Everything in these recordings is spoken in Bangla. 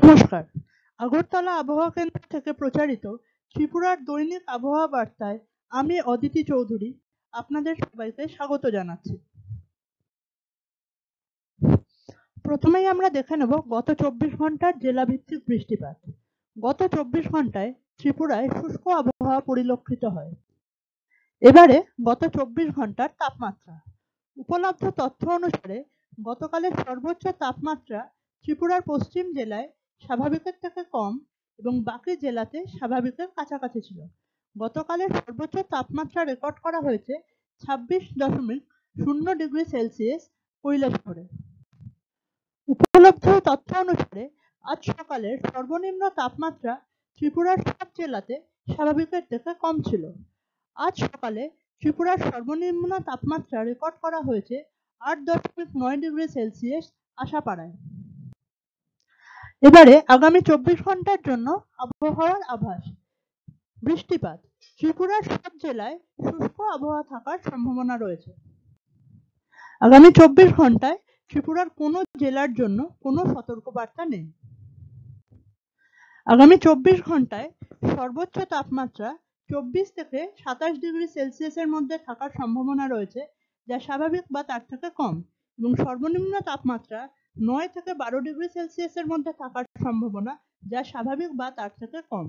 নমস্কার। আগরতলা আবহাওয়া কেন্দ্র থেকে প্রচারিত ত্রিপুরার দৈনিক আবহাওয়া বার্তায় আমি অদিতি চৌধুরী আপনাদের সবাইকে স্বাগত জানাচ্ছি। প্রথমেই আমরা দেখে নেব গত 24 ঘন্টার জেলাভিত্তিক বৃষ্টিপাত। গত 24 ঘন্টায় ত্রিপুরায় শুষ্ক আবহাওয়া পরিলক্ষিত হয়। এবারে গত 24 ঘন্টার তাপমাত্রা। উপলব্ধ তথ্য অনুসারে গতকালের সর্বোচ্চ তাপমাত্রা ত্রিপুরার পশ্চিম জেলায় স্বাভাবিকের থেকে কম এবং বাকি জেলাতে স্বাভাবিকের কাছাকাছি ছিল। গতকালের সর্বোচ্চ তাপমাত্রা রেকর্ড করা হয়েছে 26.0 ডিগ্রি সেলসিয়াস কৈলাসহরে। উপলব্ধ তথ্য অনুসারে আজ সকালের সর্বনিম্ন তাপমাত্রা ত্রিপুরার সব জেলাতে স্বাভাবিকের থেকে কম ছিল। আজ সকালে ত্রিপুরার সর্বনিম্ন তাপমাত্রা রেকর্ড করা হয়েছে 8.9 ডিগ্রি সেলসিয়াস আশাপাড়ায়। এবারে আগামী 24 ঘন্টার জন্য আবহাওয়ার আভাস। বৃষ্টিপাত। ত্রিপুরার সব জেলায় শুষ্ক আবহাওয়া থাকার সম্ভাবনা রয়েছে। আগামী 24 ঘন্টায় ত্রিপুরার কোনো জেলার জন্য কোনো সতর্কবার্তা নেই। আগামী 24 ঘন্টায় সর্বোচ্চ তাপমাত্রা 24 থেকে 27 ডিগ্রি সেলসিয়াসের মধ্যে থাকার সম্ভাবনা রয়েছে, যা স্বাভাবিক বা তার থেকে কম, এবং সর্বনিম্ন তাপমাত্রা 9 থেকে 12 ডিগ্রি সেলসিয়াসের মধ্যে থাকার সম্ভাবনা, যা স্বাভাবিক বা তার থেকে কম।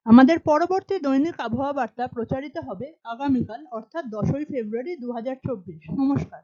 আমাদের পরবর্তী দৈনিক আবহাওয়া বার্তা প্রচারিত হবে আগামীকাল অর্থাৎ 10ই ফেব্রুয়ারি 2024। নমস্কার।